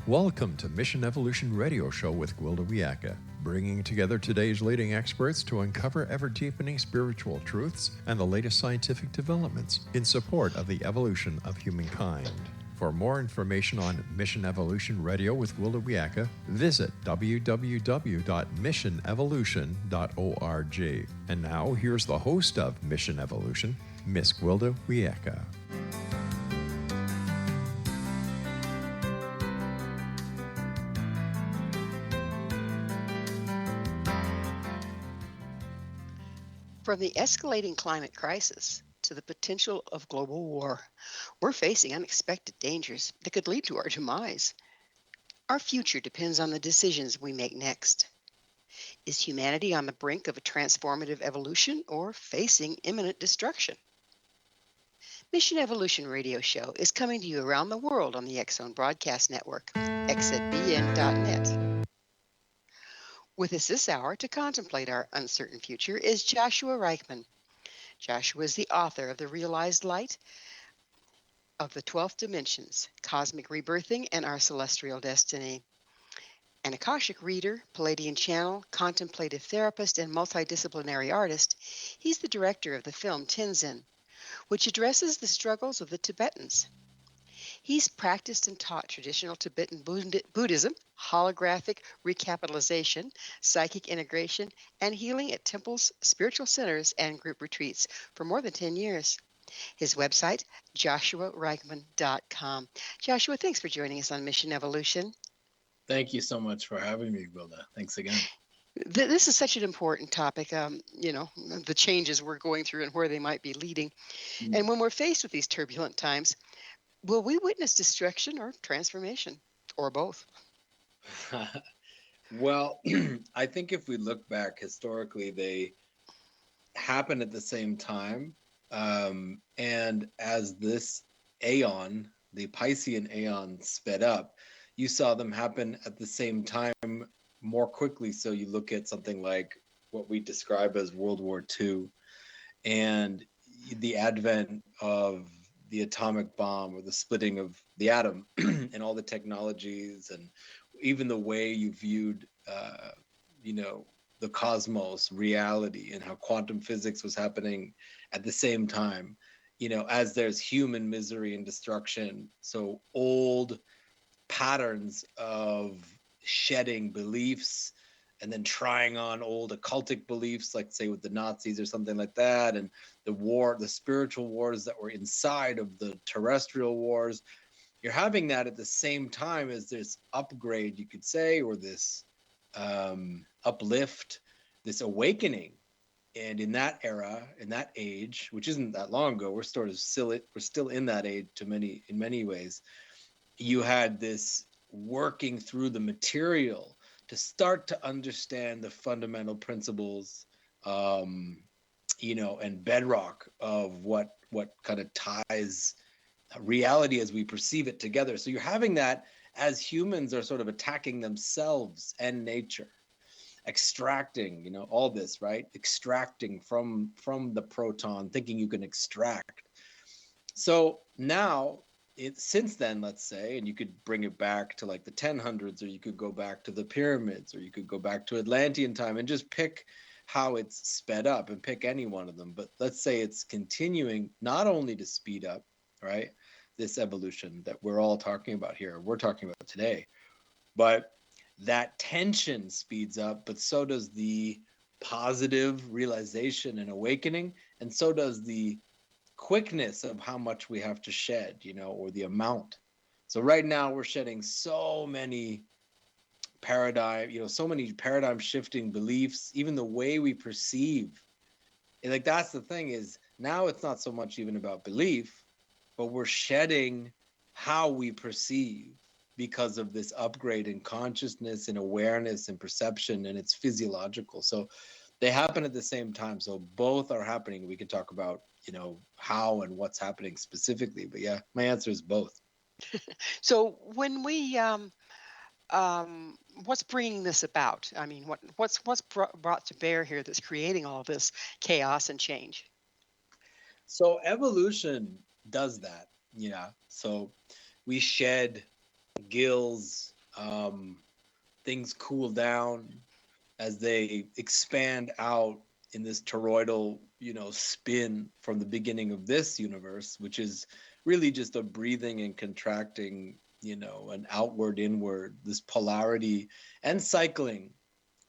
Welcome to Mission Evolution Radio Show with Gwilda Wiyaka, bringing together today's leading experts to uncover ever-deepening spiritual truths and the latest scientific developments in support of the evolution of humankind. For more information on Mission Evolution Radio with Gwilda Wiyaka, visit www.missionevolution.org. And now, here's the host of Mission Evolution, Miss Gwilda Wiyaka. From the escalating climate crisis to the potential of global war, we're facing unexpected dangers that could lead to our demise. Our future depends on the decisions we make next. Is humanity on the brink of a transformative evolution or facing imminent destruction? Mission Evolution Radio Show is coming to you around the world on the X Zone Broadcast Network, xzbn.net. With us this hour to contemplate our uncertain future is Joshua Reichmann. Joshua is the author of The Realized Light of the 12th Dimensions, Cosmic Rebirthing and Our Celestial Destiny. An Akashic reader, Pleiadian channel, contemplative therapist, and multidisciplinary artist, he's the director of the film Tenzin, which addresses the struggles of the Tibetans. He's practiced and taught traditional Tibetan Buddhism, holographic recapitulation, psychic integration, and healing at temples, spiritual centers, and group retreats for more than 10 years. His website, joshuareichmann.com. Joshua, thanks for joining us on Mission Evolution. Thank you so much for having me, Gwilda. Thanks again. This is such an important topic, the changes we're going through and where they might be leading. Mm-hmm. And when we're faced with these turbulent times, will we witness destruction or transformation, or both? Well, I think if we look back historically, they happen at the same time. And as this aeon, the Pleiadian aeon, sped up, you saw them happen at the same time more quickly. So you look at something like what we describe as World War II and the advent of the atomic bomb or the splitting of the atom and all the technologies and even the way you viewed, the cosmos, reality, and how quantum physics was happening at the same time, as there's human misery and destruction. So old patterns of shedding beliefs and then trying on old occultic beliefs, like say with the Nazis or something like that, and the spiritual wars that were inside of the terrestrial wars. You're having that at the same time as this upgrade, you could say, or this uplift, this awakening. And in that era, in that age, which isn't that long ago, we're still in that age in many ways. You had this working through the material to start to understand the fundamental principles, and bedrock of what kind of ties reality as we perceive it together. So you're having that as humans are sort of attacking themselves and nature, extracting, all this, right? Extracting from the proton, thinking you can extract. So now, since then, let's say, and you could bring it back to like the 1000s, or you could go back to the pyramids, or you could go back to Atlantean time and just pick how it's sped up and pick any one of them. But let's say it's continuing not only to speed up, right, this evolution that we're all talking about here, we're talking about today, but that tension speeds up, but so does the positive realization and awakening, and so does the quickness of how much we have to shed, or the amount. So right now we're shedding so many paradigm shifting beliefs, even the way we perceive. And like, that's the thing, is now it's not so much even about belief, but we're shedding how we perceive because of this upgrade in consciousness and awareness and perception, and it's physiological. So they happen at the same time. So both are happening. We could talk about, how and what's happening specifically, but yeah, my answer is both. So when we, what's bringing this about? I mean, what's brought to bear here that's creating all this chaos and change? So evolution does that, So we shed gills things cool down as they expand out in this toroidal, spin from the beginning of this universe, which is really just a breathing and contracting, an outward, inward, this polarity and cycling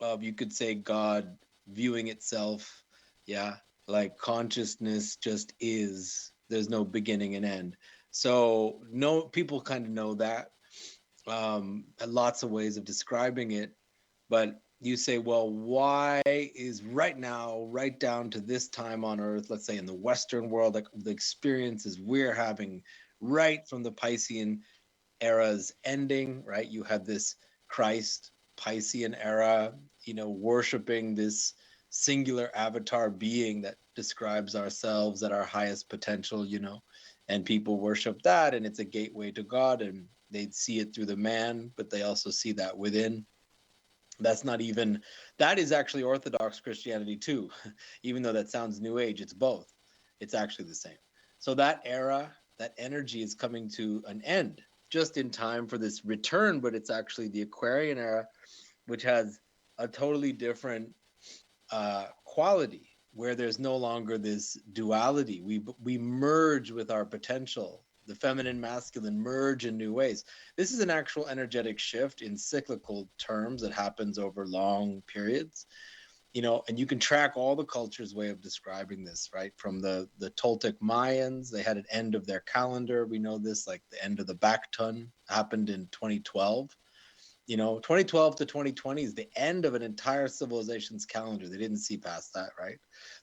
of, you could say, God viewing itself, yeah, like consciousness just is. There's no beginning and end. So no, people kind of know that. Lots of ways of describing it, but you say, well, why is right now, right down to this time on Earth, let's say in the Western world, like the experiences we're having right from the Piscean era's ending, right? You have this Christ Piscean era, worshiping this singular avatar being that describes ourselves at our highest potential, and people worship that, and it's a gateway to God, and they'd see it through the man, but they also see that within. That is actually Orthodox Christianity too. Even though that sounds New Age, it's both. It's actually the same. So that era, that energy is coming to an end just in time for this return, but it's actually the Aquarian era, which has a totally different quality, where there's no longer this duality. We merge with our potential. The feminine, masculine merge in new ways. This is an actual energetic shift in cyclical terms that happens over long periods. And you can track all the cultures' way of describing this, right? From the Toltec Mayans, they had an end of their calendar. We know this, like the end of the Bactun happened in 2012. 2012 to 2020 is the end of an entire civilization's calendar. They didn't see past that, right?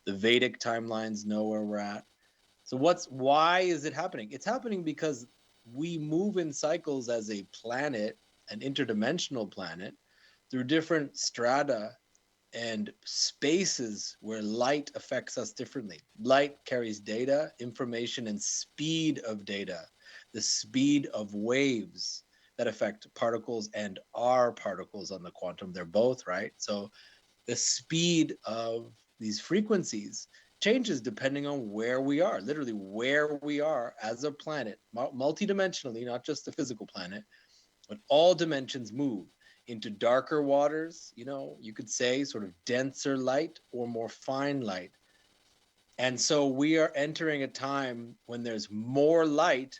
The Vedic timelines know where we're at. So why is it happening? It's happening because we move in cycles as a planet, an interdimensional planet, through different strata and spaces where light affects us differently. Light carries data, information, and speed of data, the speed of waves that affect particles and are particles on the quantum. They're both, right? So the speed of these frequencies changes depending on where we are, literally where we are as a planet, multidimensionally, not just the physical planet, but all dimensions move into darker waters, you could say sort of denser light or more fine light. And so we are entering a time when there's more light,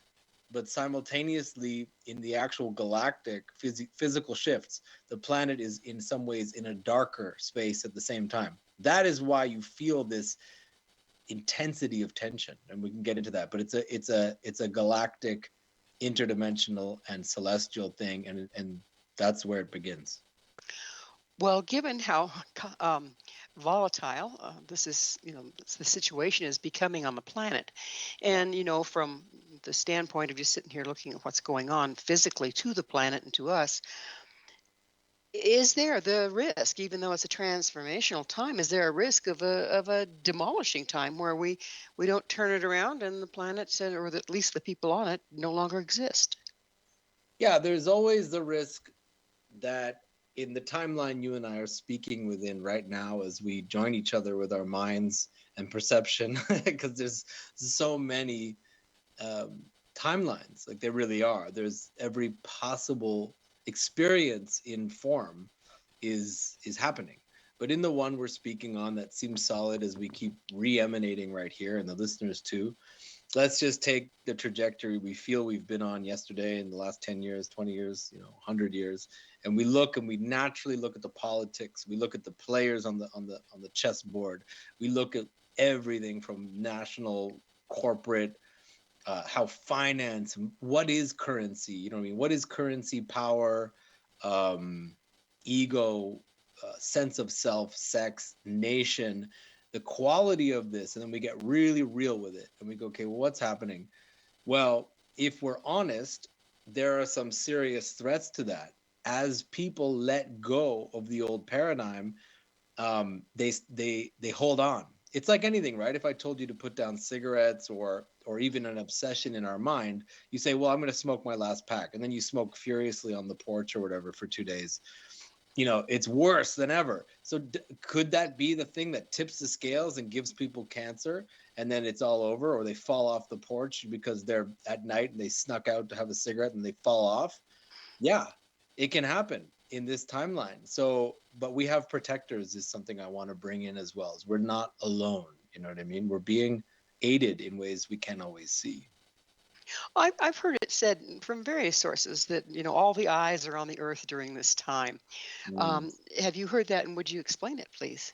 but simultaneously in the actual galactic physical shifts, the planet is in some ways in a darker space at the same time. That is why you feel this intensity of tension, and we can get into that. But it's a galactic, interdimensional, and celestial thing, and that's where it begins. Well, given how volatile this is, the situation is becoming on the planet, and from the standpoint of just sitting here looking at what's going on physically to the planet and to us, is there the risk, even though it's a transformational time, is there a risk of a demolishing time where we don't turn it around and the planet, or at least the people on it, no longer exist? Yeah, there's always the risk that in the timeline you and I are speaking within right now, as we join each other with our minds and perception, because there's so many timelines, like there really are. There's every possible experience in form is happening. But in the one we're speaking on that seems solid, as we keep re-emanating right here, and the listeners too, let's just take the trajectory we feel we've been on yesterday, in the last 10 years, 20 years, 100 years, and we naturally look at the politics. We look at the players on the chessboard. We look at everything from national, corporate, how finance, what is currency? You know what I mean? What is currency? Power, ego, sense of self, sex, nation, the quality of this. And then we get really real with it. And we go, okay, well, what's happening? Well, if we're honest, there are some serious threats to that. As people let go of the old paradigm, they hold on. It's like anything, right? If I told you to put down cigarettes or even an obsession in our mind, you say, well, I'm going to smoke my last pack. And then you smoke furiously on the porch or whatever for 2 days. It's worse than ever. So could that be the thing that tips the scales and gives people cancer, and then it's all over, or they fall off the porch because they're at night and they snuck out to have a cigarette and they fall off? Yeah. it can happen in this timeline. So, but we have protectors is something I want to bring in as well. Is we're not alone. You know what I mean? We're being aided in ways we can't always see. I've heard it said from various sources that, all the eyes are on the earth during this time. Mm. Have you heard that, and would you explain it, please?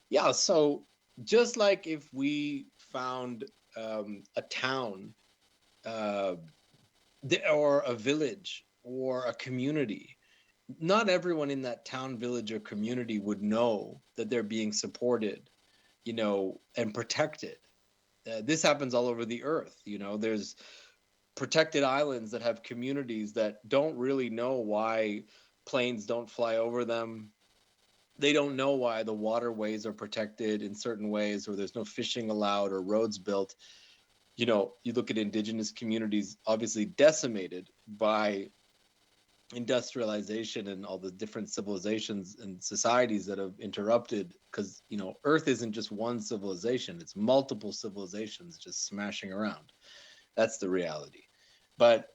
Yeah. So just like if we found a town uh, or a village or a community, not everyone in that town, village, or community would know that they're being supported, and protected. This happens all over the earth. There's protected islands that have communities that don't really know why planes don't fly over them. They don't know why the waterways are protected in certain ways, or there's no fishing allowed or roads built. You look at indigenous communities obviously decimated by industrialization and all the different civilizations and societies that have interrupted, because earth isn't just one civilization, it's multiple civilizations just smashing around. That's the reality. But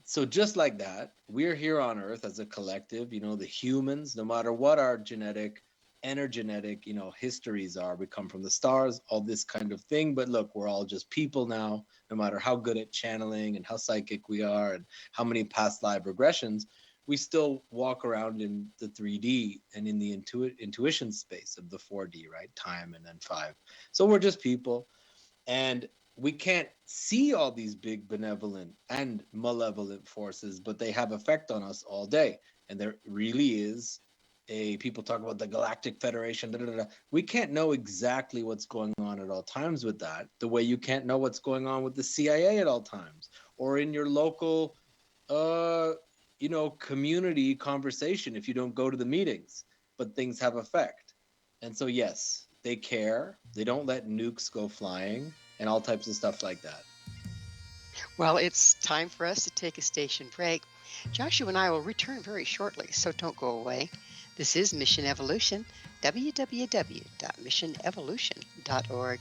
so just like that, we're here on earth as a collective, the humans, no matter what our genetic, energetic, histories are, we come from the stars, all this kind of thing. But look, we're all just people now, no matter how good at channeling and how psychic we are and how many past life regressions, we still walk around in the 3D and in the intuition space of the 4D, right? Time and then 5. So we're just people. And we can't see all these big benevolent and malevolent forces, but they have effect on us all day. And there really is people talk about the Galactic Federation. Da, da, da. We can't know exactly what's going on at all times with that, the way you can't know what's going on with the CIA at all times, or in your local, community conversation if you don't go to the meetings, but things have effect. And so, yes, they care. They don't let nukes go flying and all types of stuff like that. Well, it's time for us to take a station break. Joshua and I will return very shortly, so don't go away. This is Mission Evolution, www.missionevolution.org.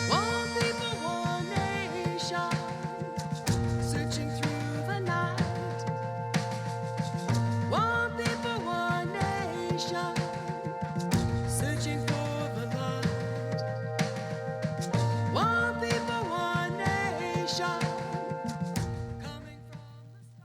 One people, one nation, searching through the night. One people, one nation, searching for the light. One people, one nation, coming from the stars.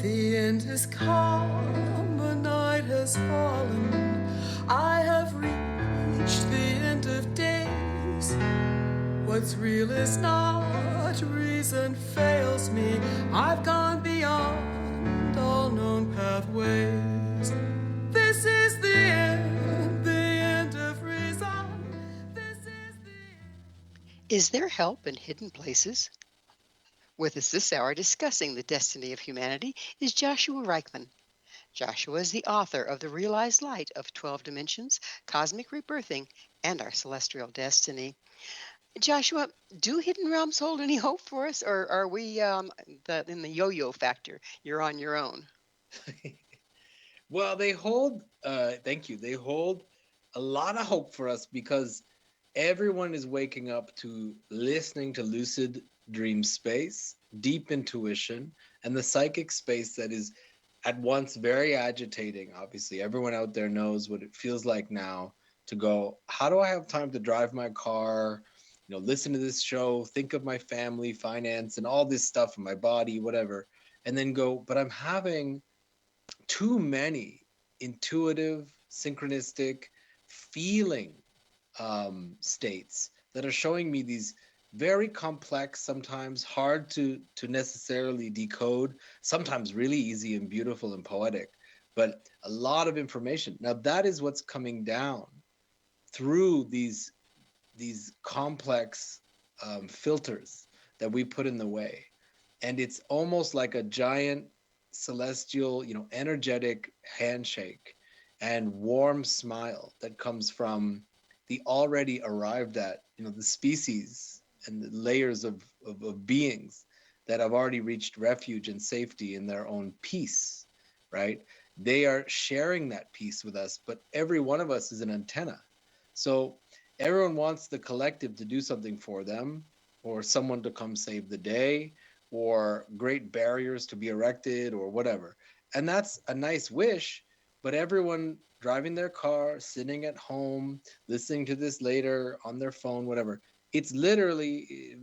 The end has come, the night has fallen. I have reached the end of days. What's real is not, reason fails me. I've gone beyond all known pathways. This is the end of reason. This is the end. Is there help in hidden places? With us this hour discussing the destiny of humanity is Joshua Reichmann. Joshua is the author of The Realized Light of 12 Dimensions, Cosmic Rebirthing, and Our Celestial Destiny. Joshua, do hidden realms hold any hope for us, or are we in the yo-yo factor? You're on your own. Well, they hold, thank you. They hold a lot of hope for us because everyone is waking up to listening to lucid dream space, deep intuition, and the psychic space that is at once very agitating. Obviously, everyone out there knows what it feels like now to go, how do I have time to drive my car, listen to this show, think of my family, finance, and all this stuff in my body, whatever, and then go, but I'm having too many intuitive, synchronistic, feeling states that are showing me these very complex, sometimes hard to necessarily decode, sometimes really easy and beautiful and poetic, but a lot of information. Now that is what's coming down through these complex filters that we put in the way. And it's almost like a giant celestial, energetic handshake and warm smile that comes from the already arrived at, the species and the layers of beings that have already reached refuge and safety in their own peace, right? They are sharing that peace with us, but every one of us is an antenna. So everyone wants the collective to do something for them, or someone to come save the day, or great barriers to be erected, or whatever. And that's a nice wish, but everyone driving their car, sitting at home, listening to this later on their phone, whatever. It's literally,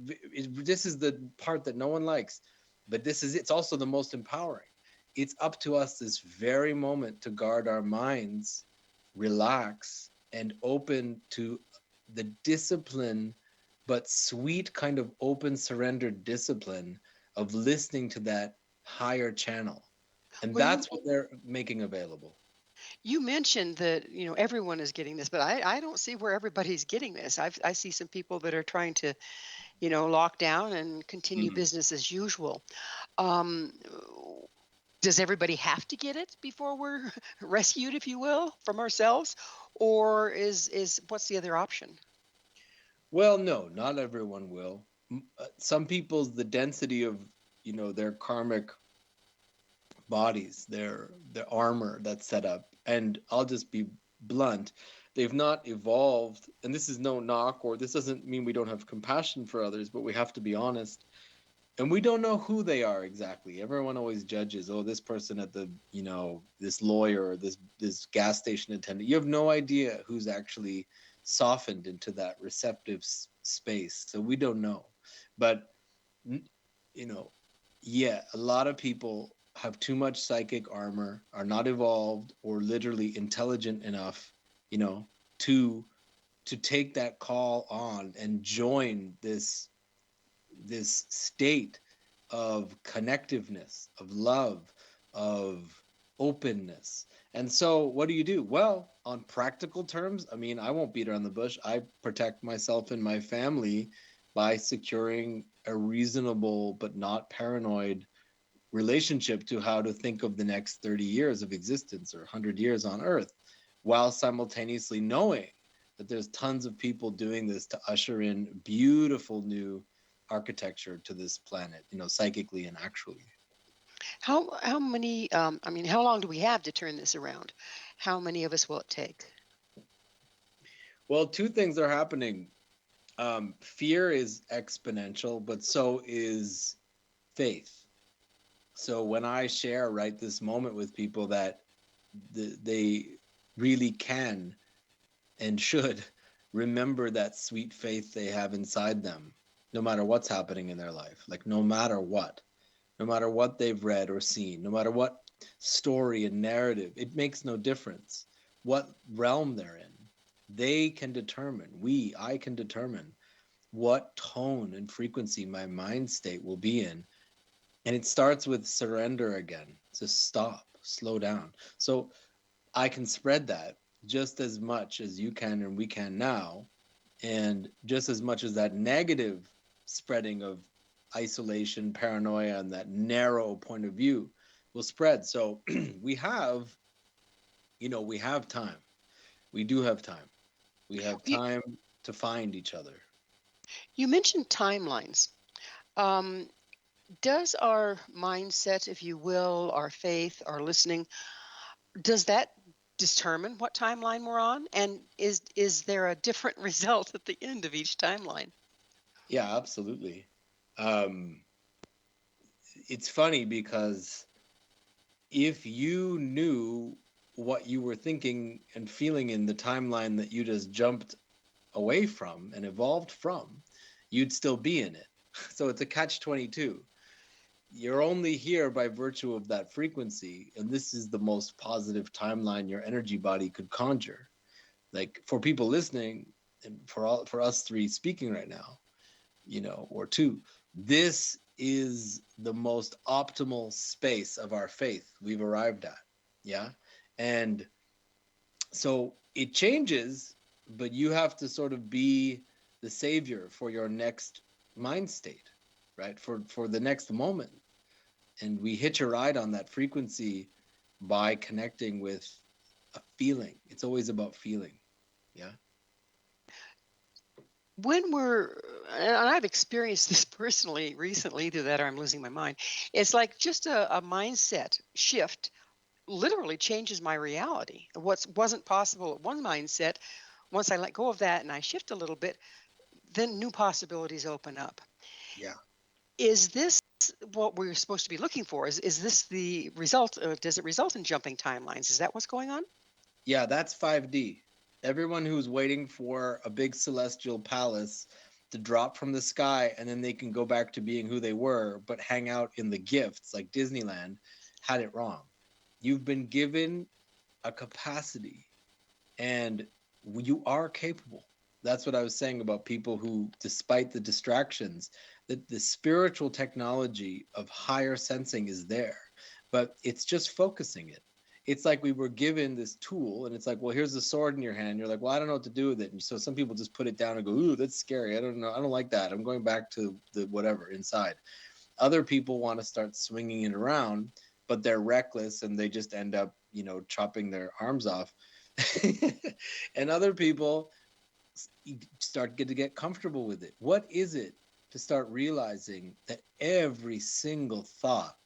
this is the part that no one likes, but it's also the most empowering. It's up to us this very moment to guard our minds, relax, and open to the discipline, but sweet kind of open surrendered discipline of listening to that higher channel. And Well, that's what they're making available. you mentioned that everyone is getting this, but I don't see where everybody's getting this. I see some people that are trying to lock down and continue Mm. business as usual. Um, does everybody have to get it before we're rescued, if you will, from ourselves, or is what's the other option? Well, no, not everyone will. Some people's the density of, their karmic bodies, their armor that's set up. And I'll just be blunt, they've not evolved, and this is no knock, or this doesn't mean we don't have compassion for others, but we have to be honest. And we don't know who they are exactly. Everyone always judges, oh, this person at the, this lawyer, or this gas station attendant. You have no idea who's actually softened into that receptive space. So we don't know. But you know, yeah, a lot of people have too much psychic armor, are not evolved or literally intelligent enough, you know, to take that call on and join this state of connectiveness, of love, of openness. And so what do? Well, on practical terms, I mean, I won't beat around the bush. I protect myself and my family by securing a reasonable but not paranoid relationship to how to think of the next 30 years of existence or 100 years on Earth, while simultaneously knowing that there's tons of people doing this to usher in beautiful new architecture to this planet, psychically and actually. How many? I mean, how long do we have to turn this around? How many of us will it take? Well, two things are happening. Fear is exponential, but so is faith. So when I share right this moment with people that they really can and should remember that sweet faith they have inside them, no matter what's happening in their life, like no matter what they've read or seen, no matter what story and narrative, it makes no difference what realm they're in. They can determine, I can determine what tone and frequency my mind state will be in. And it starts with surrender again, to stop, slow down. So I can spread that just as much as you can and we can now, and just as much as that negative spreading of isolation, paranoia, and that narrow point of view will spread. So we have, we have time. We do have time. We have You, time to find each other. you mentioned timelines. Um, does our mindset, if you will, our faith, our listening, does that determine what timeline we're on? And is there a different result at the end of each timeline? Yeah, absolutely. Um, it's funny because if you knew what you were thinking and feeling in the timeline that you just jumped away from and evolved from, you'd still be in it. So it's a catch-22. You're only here by virtue of that frequency, and this is the most positive timeline your energy body could conjure. Like for people listening, and for us three speaking right now, or two, this is the most optimal space of our faith we've arrived at. Yeah. And so it changes, but you have to sort of be the savior for your next mind state. right? For the next moment. And we hitch a ride on that frequency by connecting with a feeling. It's always about feeling. Yeah. When we're, and I've experienced this personally recently, either that or I'm losing my mind. It's like just a mindset shift literally changes my reality. What wasn't possible at one mindset, once I let go of that and I shift a little bit, then new possibilities open up. Yeah. Is this what we're supposed to be looking for? Is this the result? Does it result in jumping timelines? Is that what's going on? Yeah, that's 5D. Everyone who's waiting for a big celestial palace to drop from the sky and then they can go back to being who they were, but hang out in the gifts like Disneyland, had it wrong. You've been given a capacity and you are capable. That's what I was saying about people who, despite the distractions, that the spiritual technology of higher sensing is there, but it's just focusing it. It's like we were given this tool and it's like, well, here's the sword in your hand. You're like, well, I don't know what to do with it. And so some people just put it down and go, ooh, that's scary. I don't know. I don't like that. I'm going back to the whatever inside. Other people want to start swinging it around, but they're reckless and they just end up, chopping their arms off. And other people start to get comfortable with it. What is it to start realizing that every single thought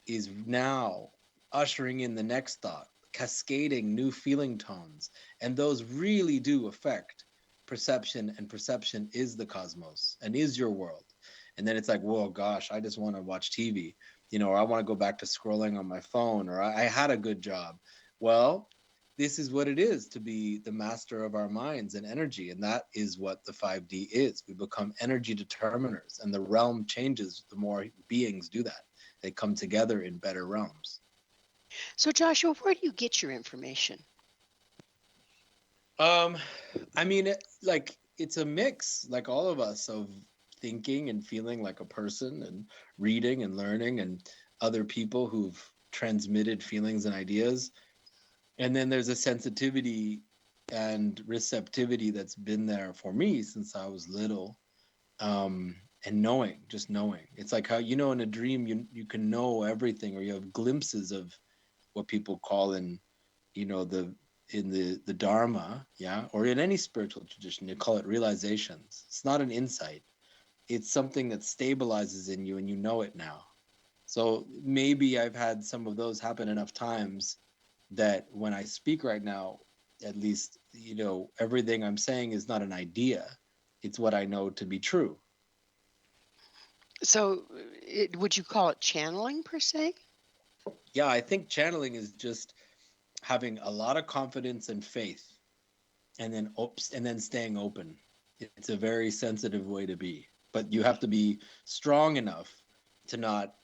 is now ushering in the next thought, cascading new feeling tones, and those really do affect perception, and perception is the cosmos and is your world. And then it's like, whoa, gosh, I just want to watch TV, or I want to go back to scrolling on my phone, or I had a good job. Well, this is what it is to be the master of our minds and energy. And that is what the 5D is. We become energy determiners, and the realm changes the more beings do that. They come together in better realms. So, Joshua, where do you get your information? I mean, it's a mix, like all of us, of thinking and feeling like a person, and reading and learning, and other people who've transmitted feelings and ideas. And then there's a sensitivity and receptivity that's been there for me since I was little. And just knowing. It's like how, in a dream, you can know everything, or you have glimpses of what people call in the Dharma, yeah, or in any spiritual tradition, you call it realizations. It's not an insight. It's something that stabilizes in you and you know it now. So maybe I've had some of those happen enough times that when I speak right now, at least, everything I'm saying is not an idea. It's what I know to be true. So, would you call it channeling per se? Yeah, I think channeling is just having a lot of confidence and faith, and then staying open. It's a very sensitive way to be, but you have to be strong enough to not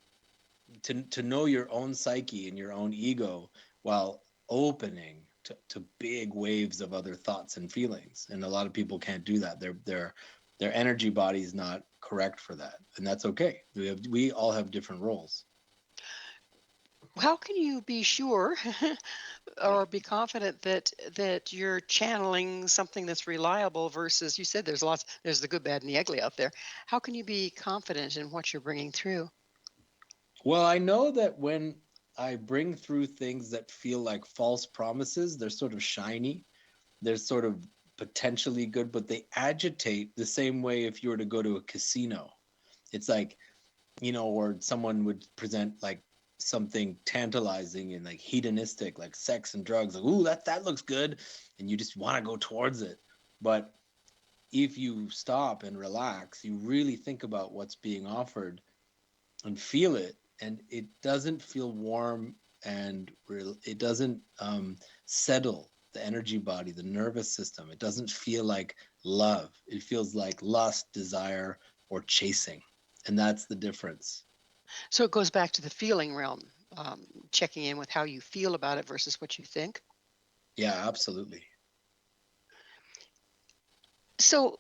to know your own psyche and your own ego while opening to big waves of other thoughts and feelings. And a lot of people can't do that. Their energy body is not correct for that, and that's okay. We all have different roles. How can you be sure or be confident that you're channeling something that's reliable versus, you said there's the good, bad, and the ugly out there. How can you be confident in what you're bringing through? Well, I know that when I bring through things that feel like false promises, they're sort of shiny, they're sort of potentially good, but they agitate the same way if you were to go to a casino. It's like, or someone would present like something tantalizing and like hedonistic, like sex and drugs, like, ooh, that looks good, and you just want to go towards it. But if you stop and relax, you really think about what's being offered and feel it, and it doesn't feel warm, and it doesn't settle the energy body, the nervous system. It doesn't feel like love. It feels like lust, desire, or chasing. And that's the difference. So it goes back to the feeling realm, checking in with how you feel about it versus what you think. Yeah, absolutely. So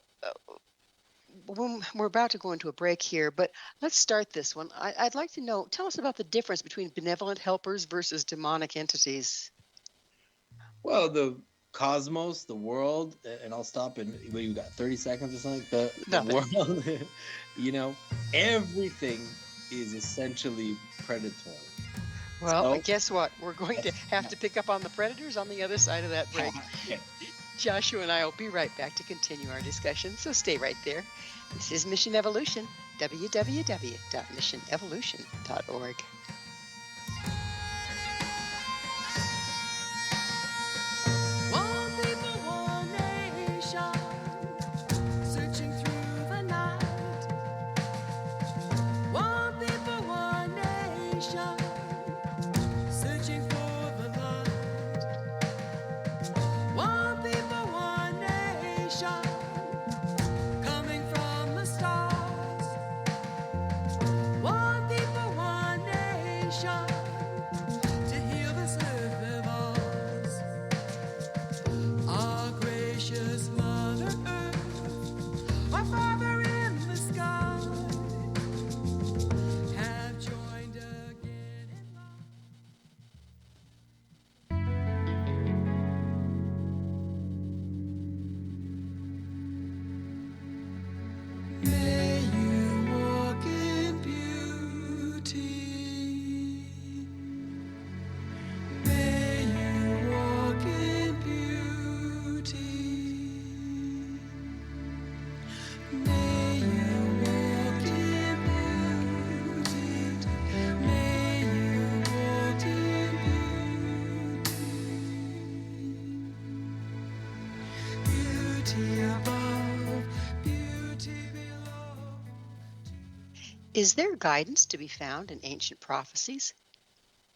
when we're about to go into a break here, but let's start this one. I'd like to know, tell us about the difference between benevolent helpers versus demonic entities. Well, cosmos, the world, and I'll stop in, what you got, 30 seconds or something? The Nothing. world, everything is essentially predatory. Well, So, guess what? We're going to that's- have to pick up on the predators on the other side of that break. Okay. Joshua and I will be right back to continue our discussion, so stay right there. This is Mission Evolution, www.missionevolution.org. One people, one nation, searching through the night. One people, one nation, searching for the light. One people, one nation, coming from the stars. One people, one nation, to heal this earth of ours. Our gracious Mother Earth, our Father in the sky, have joined again in love. May you walk in beauty. May you walk in beauty. May you walk in beauty. May you walk in beauty. Beauty above, beauty below. Is there guidance to be found in ancient prophecies?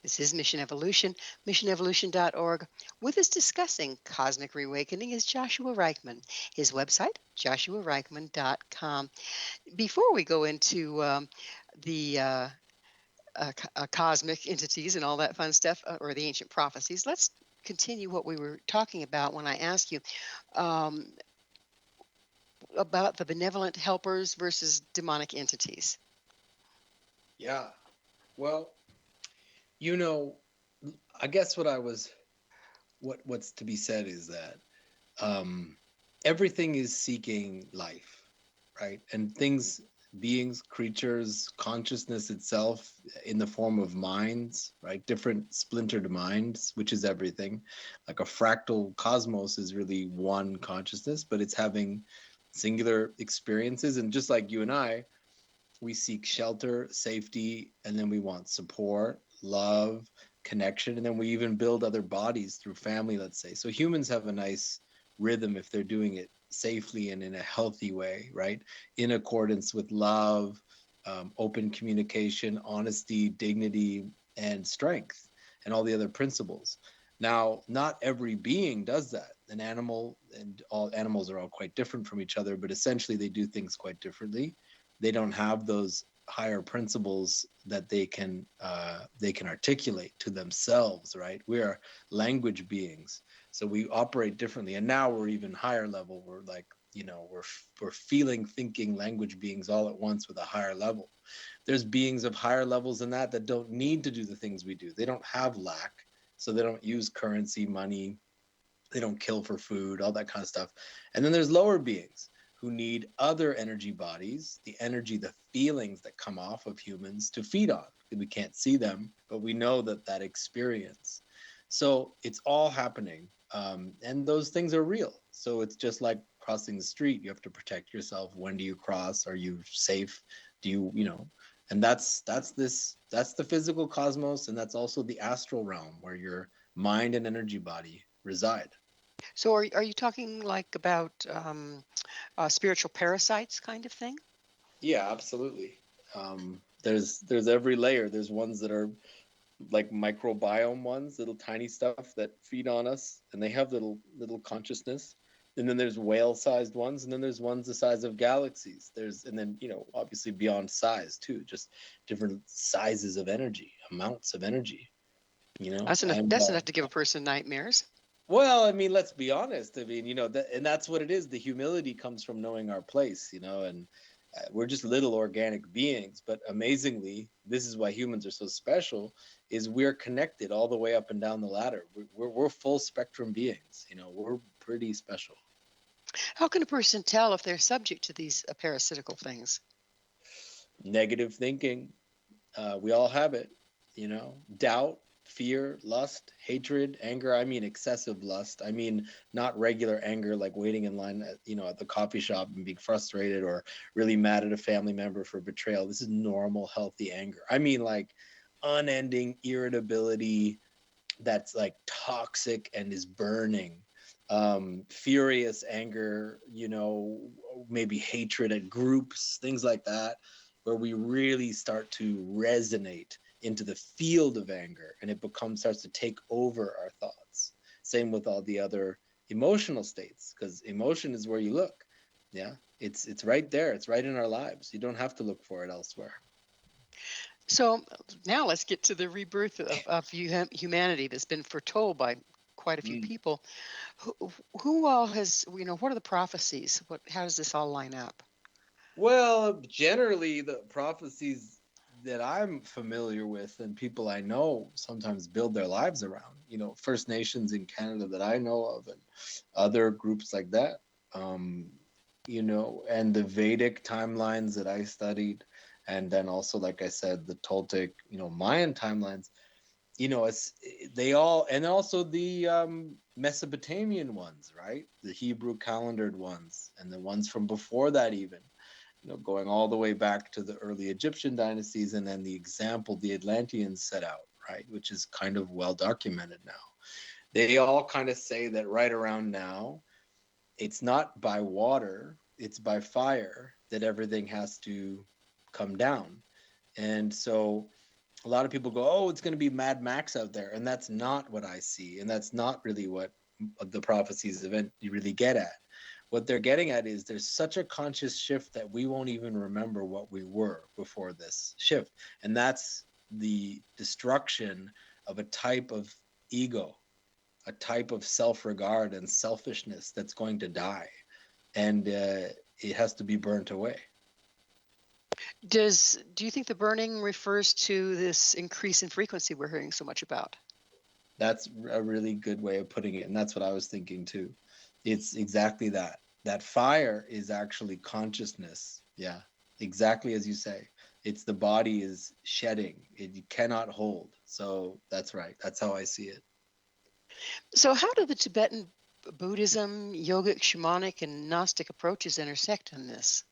This is Mission Evolution, missionevolution.org. With us discussing cosmic reawakening is Joshua Reichmann. His website, joshuareichmann.com. Before we go into the cosmic entities and all that fun stuff, or the ancient prophecies, let's continue what we were talking about when I asked you um, about the benevolent helpers versus demonic entities. Yeah. Well, I guess what's to be said is that everything is seeking life, right? And things, beings, creatures, consciousness itself in the form of minds, right? Different splintered minds, which is everything. Like a fractal cosmos is really one consciousness, but it's having singular experiences. And just like you and I, we seek shelter, safety, and then we want support, love, connection, and then we even build other bodies through family, let's say. So humans have a nice rhythm if they're doing it safely and in a healthy way, right? In accordance with love, open communication, honesty, dignity, and strength, and all the other principles. Now, not every being does that. An animal, and all animals are all quite different from each other, but essentially they do things quite differently. They don't have those higher principles that they can articulate to themselves, right? We are language beings, so we operate differently. And now we're even higher level. We're like, we're feeling, thinking language beings all at once with a higher level. There's beings of higher levels than that don't need to do the things we do. They don't have lack, so they don't use currency, money. They don't kill for food, all that kind of stuff. And then there's lower beings who need other energy bodies, the energy, the feelings that come off of humans to feed on. We can't see them, but we know that experience. So it's all happening. And those things are real. So it's just like crossing the street. You have to protect yourself. When do you cross? Are you safe? Do you, and that's the physical cosmos. And that's also the astral realm where your mind and energy body reside. So are you talking like about spiritual parasites kind of thing? Yeah, absolutely. There's every layer. There's ones that are like microbiome ones, little tiny stuff that feed on us, and they have little consciousness. And then there's whale-sized ones, and then there's ones the size of galaxies. And then obviously beyond size too, just different sizes of energy, amounts of energy. That's enough to give a person nightmares. Well, I mean, let's be honest. I mean, and that's what it is. The humility comes from knowing our place, and We're just little organic beings, but amazingly, this is why humans are so special, is we're connected all the way up and down the ladder. We're full spectrum beings. We're pretty special. How can a person tell if they're subject to these parasitical things? Negative thinking, we all have it. Doubt, fear, lust, hatred, anger. I mean excessive lust. I mean not regular anger like waiting in line at the coffee shop and being frustrated or really mad at a family member for betrayal. This is normal healthy anger. I mean like unending irritability that's like toxic and is burning. Furious anger, maybe hatred at groups, things like that, where we really start to resonate into the field of anger, and it starts to take over our thoughts. Same with all the other emotional states, because emotion is where you look. Yeah, it's right there. It's right in our lives. You don't have to look for it elsewhere. So now let's get to the rebirth of humanity that's been foretold by quite a few Mm. people. Who all has, what are the prophecies? How does this all line up? Well, generally, the prophecies that I'm familiar with and people I know sometimes build their lives around, First Nations in Canada that I know of and other groups like that, and the Vedic timelines that I studied. And then also, like I said, the Toltec, Mayan timelines, it's they all, and also the Mesopotamian ones, right? The Hebrew calendared ones and the ones from before that even, going all the way back to the early Egyptian dynasties, and then the example the Atlanteans set out, right, which is kind of well documented now. They all kind of say that right around now, it's not by water, it's by fire that everything has to come down. And so a lot of people go, oh, it's going to be Mad Max out there. And that's not what I see. And that's not really what the prophecies event you really get at. What they're getting at is there's such a conscious shift that we won't even remember what we were before this shift. And that's the destruction of a type of ego, a type of self-regard and selfishness that's going to die. And it has to be burnt away. Do you think the burning refers to this increase in frequency we're hearing so much about? That's a really good way of putting it. And that's what I was thinking too. It's exactly that. That fire is actually consciousness. Yeah, exactly as you say. It's the body is shedding. It cannot hold. So that's right. That's how I see it. So how do the Tibetan Buddhism, yogic, shamanic, and Gnostic approaches intersect in this?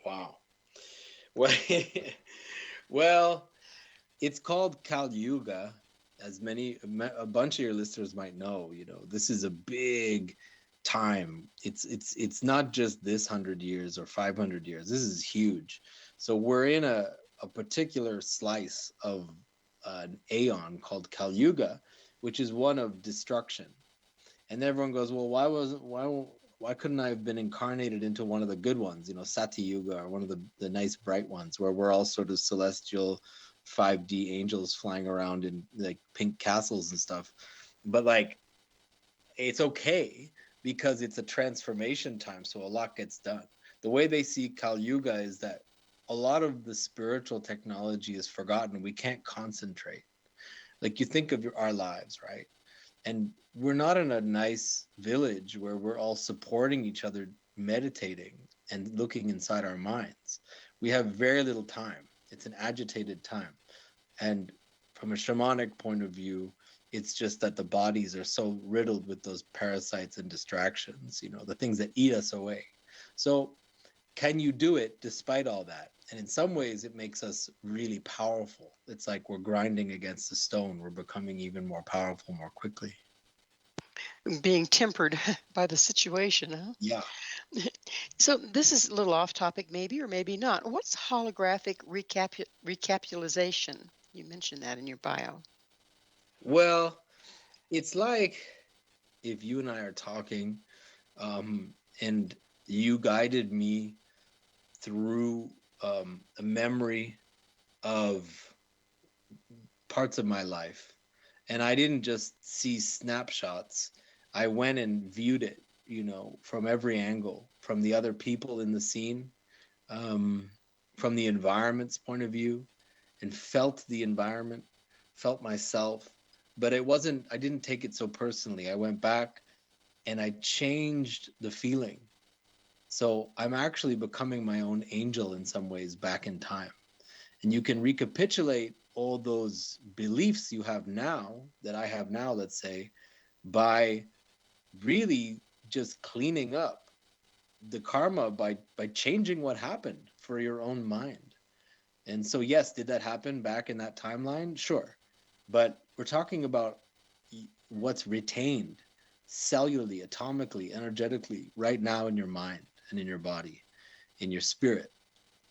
Wow. Well, well, it's called Kal Yuga, as a bunch of your listeners might know. This is a big time. It's not just this 100 years or 500 years. This is huge. So we're in a particular slice of an aeon called Kal Yuga, which is one of destruction. And everyone goes, well, why couldn't I have been incarnated into one of the good ones, Sati Yuga, or one of the nice bright ones where we're all sort of celestial 5D angels flying around in like pink castles and stuff. But like, it's okay because it's a transformation time. So a lot gets done. The way they see Kali Yuga is that a lot of the spiritual technology is forgotten. We can't concentrate. Like you think of our lives, right? And we're not in a nice village where we're all supporting each other, meditating and looking inside our minds. We have very little time. It's an agitated time. And from a shamanic point of view, it's just that the bodies are so riddled with those parasites and distractions, the things that eat us away. So can you do it despite all that? And in some ways, it makes us really powerful. It's like we're grinding against a stone. We're becoming even more powerful more quickly. Being tempered by the situation, huh? Yeah. So this is a little off topic, maybe or maybe not. What's holographic recapitulation? You mentioned that in your bio. Well, it's like if you and I are talking, and you guided me through a memory of parts of my life, and I didn't just see snapshots. I went and viewed it, from every angle, from the other people in the scene, um, from the environment's point of view, and felt the environment, felt myself. But I didn't take it so personally. I went back and I changed the feeling. So I'm actually becoming my own angel in some ways back in time. And you can recapitulate all those beliefs you have now, that I have now, let's say, by really just cleaning up the karma by changing what happened for your own mind. And so, yes, did that happen back in that timeline? Sure. But we're talking about what's retained cellularly, atomically, energetically right now in your mind and in your body, in your spirit.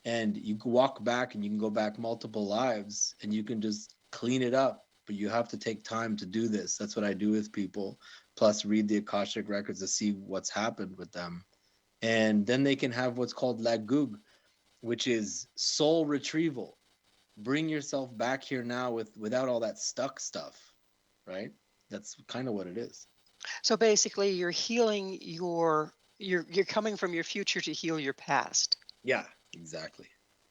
And you can walk back and you can go back multiple lives and you can just clean it up. But you have to take time to do this. That's what I do with people. Plus, read the Akashic records to see what's happened with them. And then they can have what's called lagug, which is soul retrieval. Bring yourself back here now without all that stuck stuff, right? That's kind of what it is. So basically, you're healing you're coming from your future to heal your past. Yeah, exactly.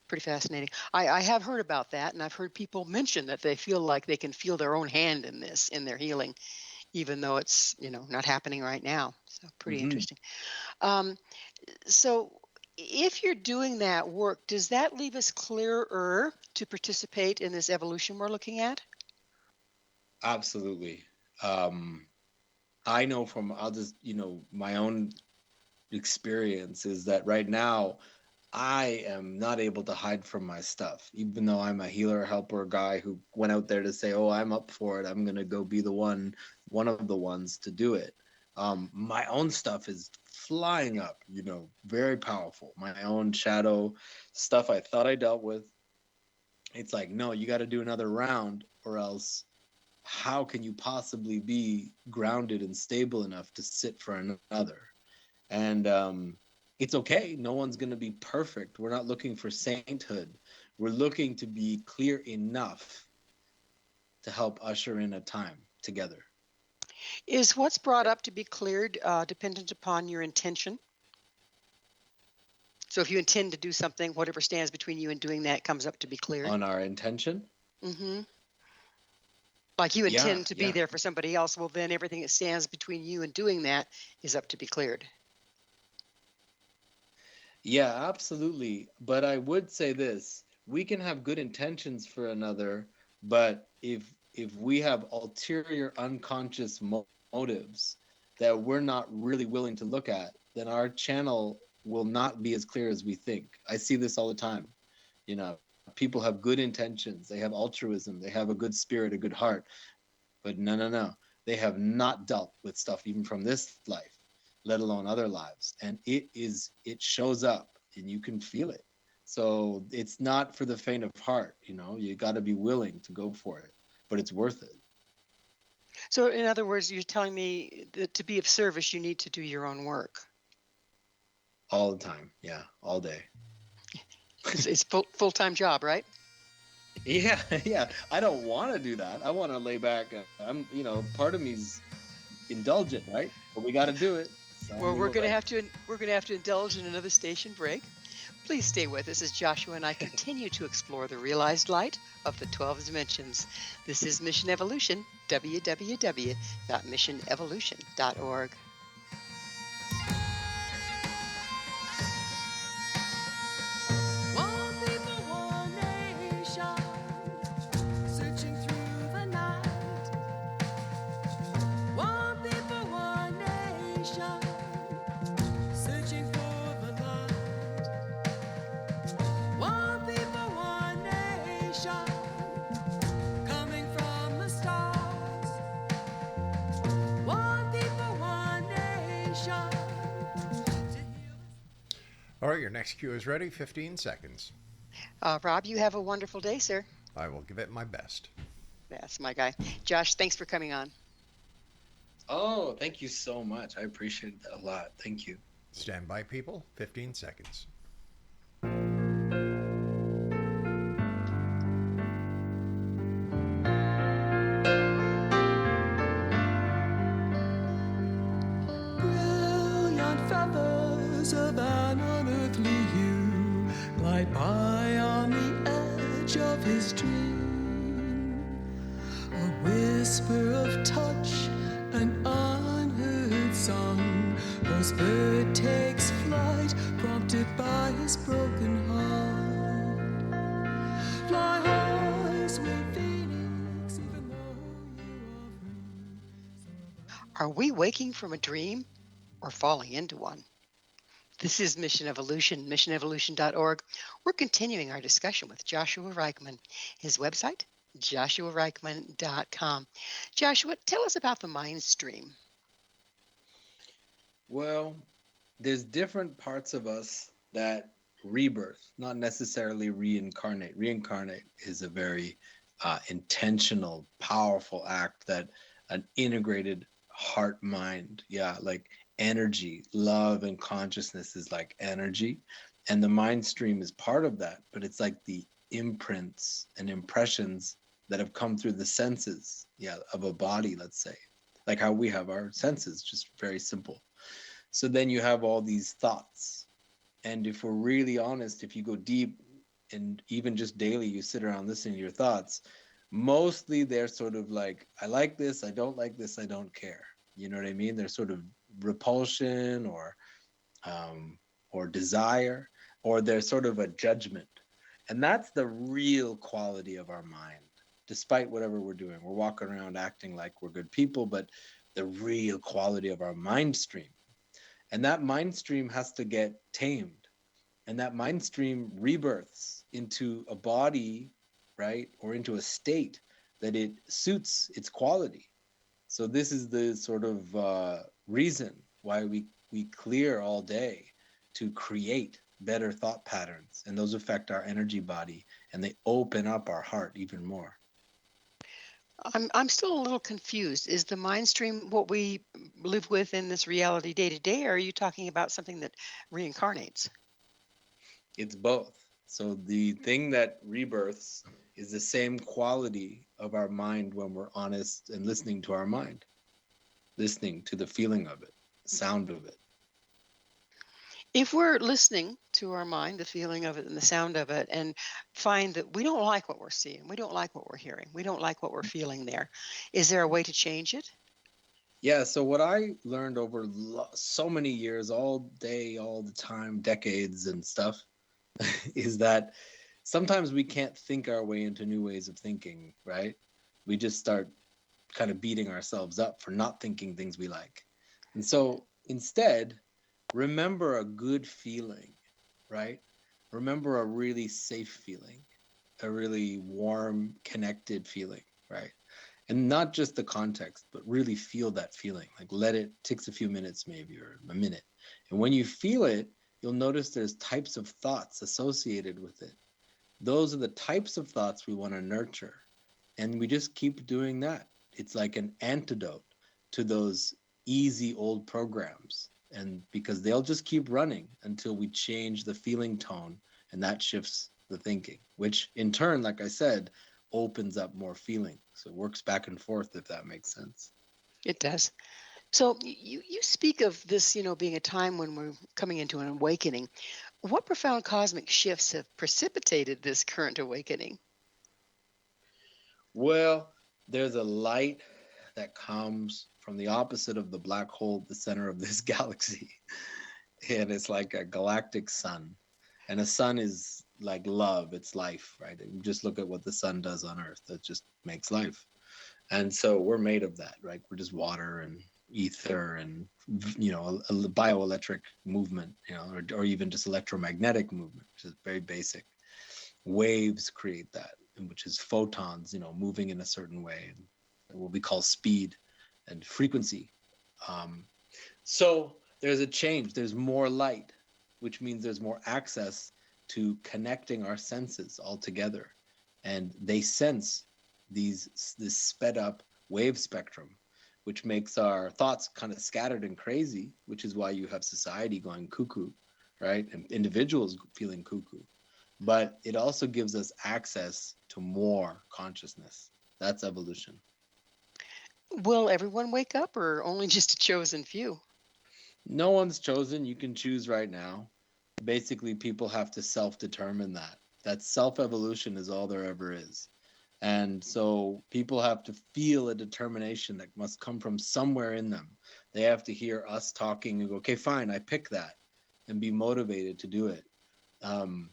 Pretty fascinating. I have heard about that, and I've heard people mention that they feel like they can feel their own hand in this, in their healing, even though it's, not happening right now. So pretty interesting. So if you're doing that work, does that leave us clearer to participate in this evolution we're looking at? Absolutely. I know from I'll just, my own experience is that right now I am not able to hide from my stuff, even though I'm a healer, helper guy who went out there to say, "Oh, I'm up for it. I'm gonna go be one of the ones to do it." My own stuff is flying up, very powerful. My own shadow stuff I thought I dealt with. It's like, no, you got to do another round, or else how can you possibly be grounded and stable enough to sit for another? And it's okay. No one's going to be perfect. We're not looking for sainthood. We're looking to be clear enough to help usher in a time together. Is what's brought up to be cleared dependent upon your intention? So if you intend to do something, whatever stands between you and doing that comes up to be cleared. On our intention? Mm-hmm. Like you intend to be there for somebody else, well, then everything that stands between you and doing that is up to be cleared. Yeah, absolutely. But I would say this, we can have good intentions for another, but if we have ulterior unconscious motives that we're not really willing to look at, then our channel will not be as clear as we think. I see this all the time. People have good intentions, they have altruism, they have a good spirit, a good heart, but no. They have not dealt with stuff even from this life, let alone other lives. And it shows up and you can feel it. So it's not for the faint of heart, you got to be willing to go for it, but it's worth it. So in other words, you're telling me that to be of service, you need to do your own work. All the time. Yeah. All day. It's full-time job, right? Yeah. I don't want to do that. I want to lay back. Part of me's indulgent, right? But we got to do it. Well, we're going to have to indulge in another station break. Please stay with us as Joshua and I continue to explore the realized light of the 12 dimensions. This is Mission Evolution, www.missionevolution.org. One people, one nation, searching through the night. One people, one nation, searching for the light. One people, one nation, coming from the stars. One people, one nation. All right, your next cue is ready. 15 seconds. Rob, you have a wonderful day, sir. I will give it my best. That's my guy. Josh, thanks for coming on. Oh, thank you so much. I appreciate that a lot. Thank you. Stand by, people. 15 seconds. Brilliant feathers of an unearthly hue, I pie on the edge of his dream. A whisper of touch, an unheard song. Whose bird takes flight, prompted by his broken heart. Fly high, sweet phoenix, even though you are free. Are we waking from a dream or falling into one? This is Mission Evolution, missionevolution.org. We're continuing our discussion with Joshua Reichmann. His website, joshuareichmann.com. Joshua, tell us about the mind stream. Well, there's different parts of us that rebirth, not necessarily reincarnate. Reincarnate is a very intentional, powerful act that an integrated heart mind, like energy, love, and consciousness is like energy. And the mind stream is part of that, but it's like the imprints and impressions that have come through the senses, of a body, let's say, like how we have our senses, just very simple. So then you have all these thoughts. And if we're really honest, if you go deep and even just daily, you sit around listening to your thoughts, mostly they're sort of like, I like this, I don't like this, I don't care. You know what I mean? They're sort of repulsion or desire, or they're sort of a judgment. And that's the real quality of our mind, despite whatever we're doing. We're walking around acting like we're good people, but the real quality of our mind stream. And that mind stream has to get tamed. And that mind stream rebirths into a body, right? Or into a state that it suits its quality. So this is the sort of reason why we clear all day to create better thought patterns. And those affect our energy body and they open up our heart even more. I'm still a little confused. Is the mind stream what we live with in this reality day to day, or are you talking about something that reincarnates? It's both. So the thing that rebirths is the same quality of our mind when we're honest and listening to our mind, listening to the feeling of it, the sound of it. If we're listening to our mind, the feeling of it and the sound of it, and find that we don't like what we're seeing, we don't like what we're hearing, we don't like what we're feeling there, is there a way to change it? Yeah, so what I learned over so many years, all day, all the time, decades and stuff, is that sometimes we can't think our way into new ways of thinking, right? We just start kind of beating ourselves up for not thinking things we like. And so instead, remember a good feeling, right? Remember a really safe feeling, a really warm, connected feeling, right? And not just the context, but really feel that feeling. Like let it takes a few minutes maybe or a minute. And when you feel it, you'll notice there's types of thoughts associated with it. Those are the types of thoughts we want to nurture. And we just keep doing that. It's like an antidote to those easy old programs. And because they'll just keep running until we change the feeling tone, and that shifts the thinking, which in turn, like I said, opens up more feeling. So it works back and forth, if that makes sense. It does. So you speak of this, being a time when we're coming into an awakening. What profound cosmic shifts have precipitated this current awakening? Well, there's a light that comes from the opposite of the black hole, the center of this galaxy. And it's like a galactic sun. And a sun is like love, it's life, right? You just look at what the sun does on Earth, that just makes life. And so we're made of that, right? We're just water and ether and, a bioelectric movement, or even just electromagnetic movement, which is very basic. Waves create that, which is photons, moving in a certain way, and what we call speed and frequency. So there's a change. There's more light, which means there's more access to connecting our senses all together, and they sense this sped up wave spectrum, which makes our thoughts kind of scattered and crazy, which is why you have society going cuckoo, right? And individuals feeling cuckoo. But it also gives us access to more consciousness. That's evolution. Will everyone wake up or only just a chosen few? No one's chosen. You can choose right now. Basically, people have to self-determine that. That self-evolution is all there ever is. And so people have to feel a determination that must come from somewhere in them. They have to hear us talking and go, okay, fine, I pick that, and be motivated to do it. Um,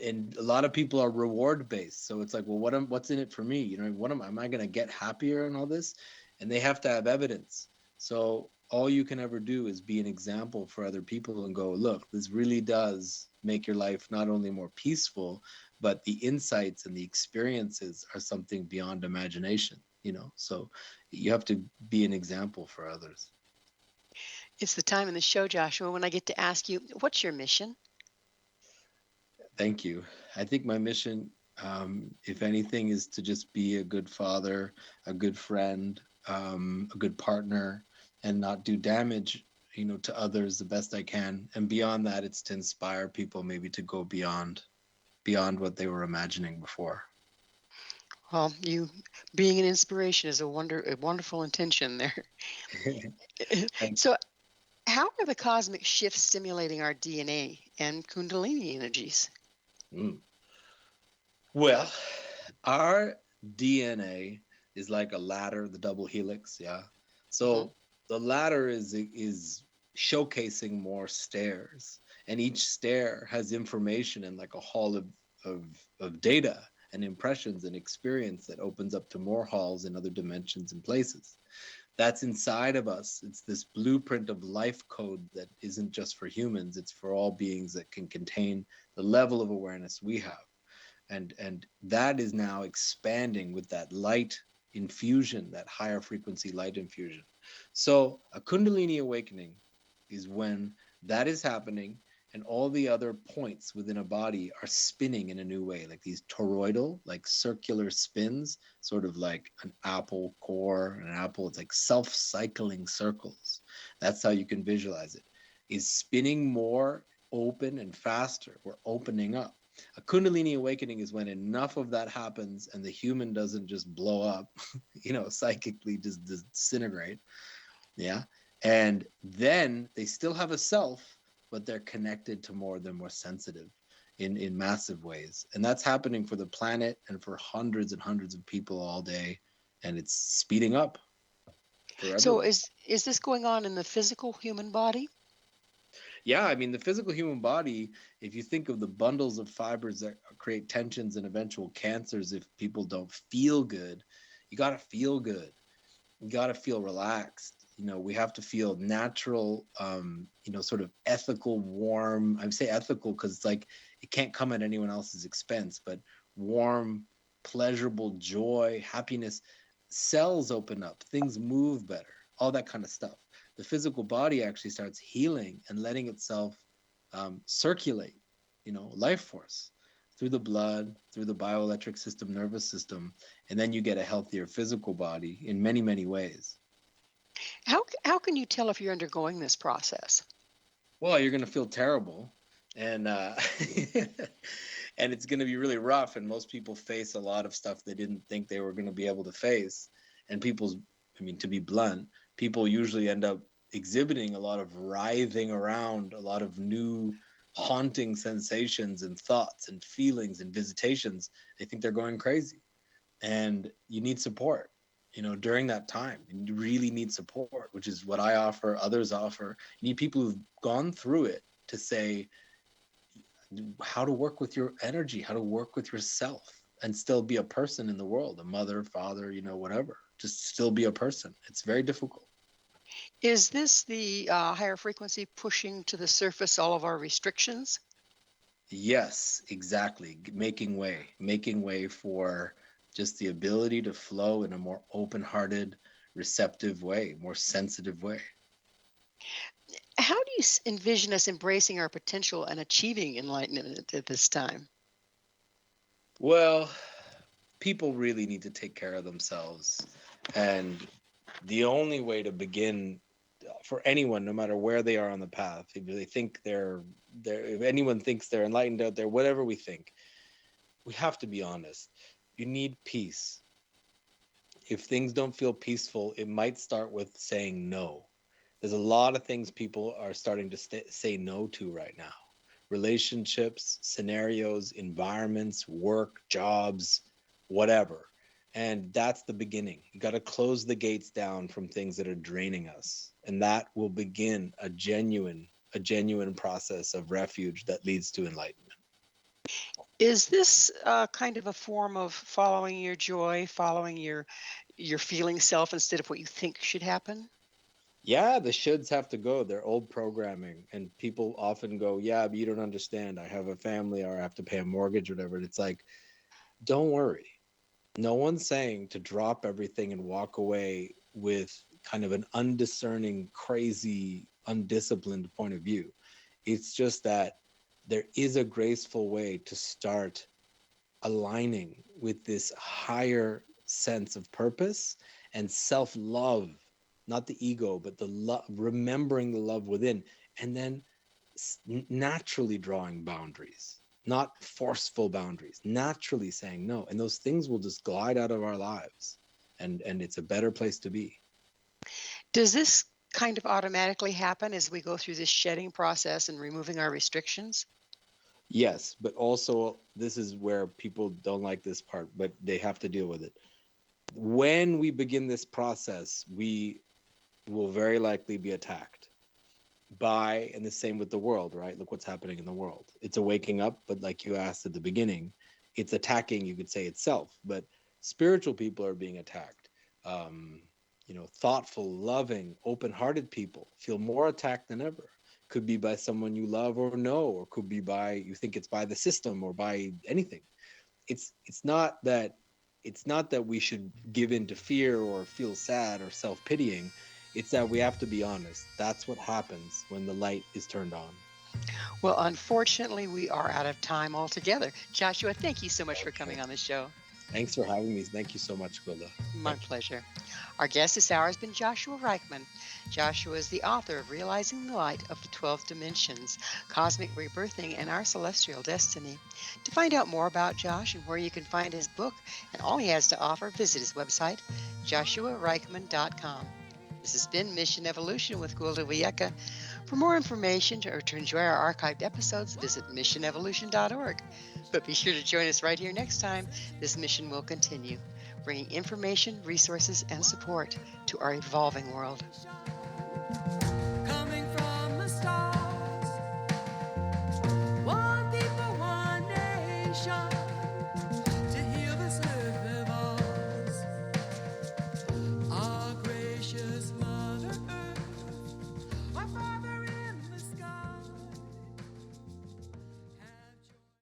and a lot of people are reward based. So it's like, well, what's in it for me? You know, am I going to get happier and all this? And they have to have evidence. So all you can ever do is be an example for other people and go, look, this really does make your life not only more peaceful, but the insights and the experiences are something beyond imagination, you know? So you have to be an example for others. It's the time in the show, Joshua, when I get to ask you, what's your mission? Thank you. I think my mission, if anything, is to just be a good father, a good friend, a good partner, and not do damage, you know, to others the best I can. And beyond that, it's to inspire people maybe to go beyond what they were imagining before. Well, you being an inspiration is a wonderful intention there. Thank So, how are the cosmic shifts stimulating our DNA and Kundalini energies? you. Well, our DNA is like a ladder, the double helix, yeah. Hmm. So the ladder is showcasing more stairs, and each stair has information and like a hall of of data and impressions and experience that opens up to more halls in other dimensions and places. That's inside of us. It's this blueprint of life code that isn't just for humans, it's for all beings that can contain the level of awareness we have. And that is now expanding with that light infusion, that higher frequency light infusion. So a kundalini awakening is when that is happening and all the other points within a body are spinning in a new way, like these toroidal, like circular spins, sort of like an apple core. An apple, it's like self-cycling circles. That's how you can visualize it. Is spinning more open and faster. We're opening up. A kundalini awakening is when enough of that happens and the human doesn't just blow up, you know, psychically just disintegrate. Yeah. And then they still have a self, but they're connected to more, they're more sensitive in massive ways. And that's happening for the planet and for hundreds and hundreds of people all day. And it's speeding up for So, everyone. is this going on in the physical human body? Yeah, I mean, the physical human body, if you think of the bundles of fibers that create tensions and eventual cancers, if people don't feel good, you got to feel good. You got to feel relaxed. You know, we have to feel natural, you know, sort of ethical, warm. I would say ethical because it's like it can't come at anyone else's expense, but warm, pleasurable joy, happiness. Cells open up, things move better, all that kind of stuff. The physical body actually starts healing and letting itself circulate, you know, life force through the blood, through the bioelectric system, nervous system, and then you get a healthier physical body in many, many ways. How can you tell if you're undergoing this process? Well, you're going to feel terrible, and and it's going to be really rough. And most people face a lot of stuff they didn't think they were going to be able to face. And people's, I mean, to be blunt, people usually end up exhibiting a lot of writhing around, a lot of new haunting sensations and thoughts and feelings and visitations. They think they're going crazy, and you need support, you know, during that time. And you really need support, which is what I offer, others offer. You need people who've gone through it to say how to work with your energy, how to work with yourself and still be a person in the world, a mother, father, you know, whatever, just still be a person. It's very difficult. Is this the higher frequency pushing to the surface all of our restrictions? Yes, exactly. Making way for just the ability to flow in a more open-hearted, receptive way, more sensitive way. How do you envision us embracing our potential and achieving enlightenment at this time? Well, people really need to take care of themselves. And the only way to begin for anyone, no matter where they are on the path, if they think if anyone thinks they're enlightened out there, whatever we think, we have to be honest. You need peace. If things don't feel peaceful, it might start with saying no. There's a lot of things people are starting to say no to right now. relationships, scenarios, environments, work, jobs, whatever. And that's the beginning. You got to close the gates down from things that are draining us. And that will begin a genuine process of refuge that leads to enlightenment. Is this kind of a form of following your joy, following your feeling self instead of what you think should happen? Yeah, the shoulds have to go. They're old programming. And people often go, yeah, but you don't understand. I have a family or I have to pay a mortgage or whatever. And it's like, don't worry. No one's saying to drop everything and walk away with kind of an undiscerning, crazy, undisciplined point of view. It's just that there is a graceful way to start aligning with this higher sense of purpose and self-love, not the ego, but the love, remembering the love within, and then naturally drawing boundaries, not forceful boundaries, naturally saying no. And those things will just glide out of our lives. And it's a better place to be. Does this kind of automatically happen as we go through this shedding process and removing our restrictions? Yes, but also this is where people don't like this part, but they have to deal with it. When we begin this process, we will very likely be attacked by, and the same with the world, right? Look what's happening in the world. It's a waking up, but like you asked at the beginning, it's attacking, you could say, itself. But spiritual people are being attacked. Thoughtful, loving, open-hearted people feel more attacked than ever. Could be by someone you love or know, or could be by, you think it's by the system or by anything. It's not that we should give in to fear or feel sad or self-pitying. It's that we have to be honest. That's what happens when the light is turned on. Well, unfortunately, we are out of time altogether. Joshua, thank you so much for coming on the show. Thanks for having me. Thank you so much, Gwilda. My pleasure. Our guest this hour has been Joshua Reichmann. Joshua is the author of Realizing the Light of the 12 Dimensions, Cosmic Rebirthing, and Our Celestial Destiny. To find out more about Josh and where you can find his book and all he has to offer, visit his website, joshuareichmann.com. This has been Mission Evolution with Gwilda Wiyaka. For more information or to enjoy our archived episodes, visit missionevolution.org. But be sure to join us right here next time. This mission will continue, bringing information, resources, and support to our evolving world.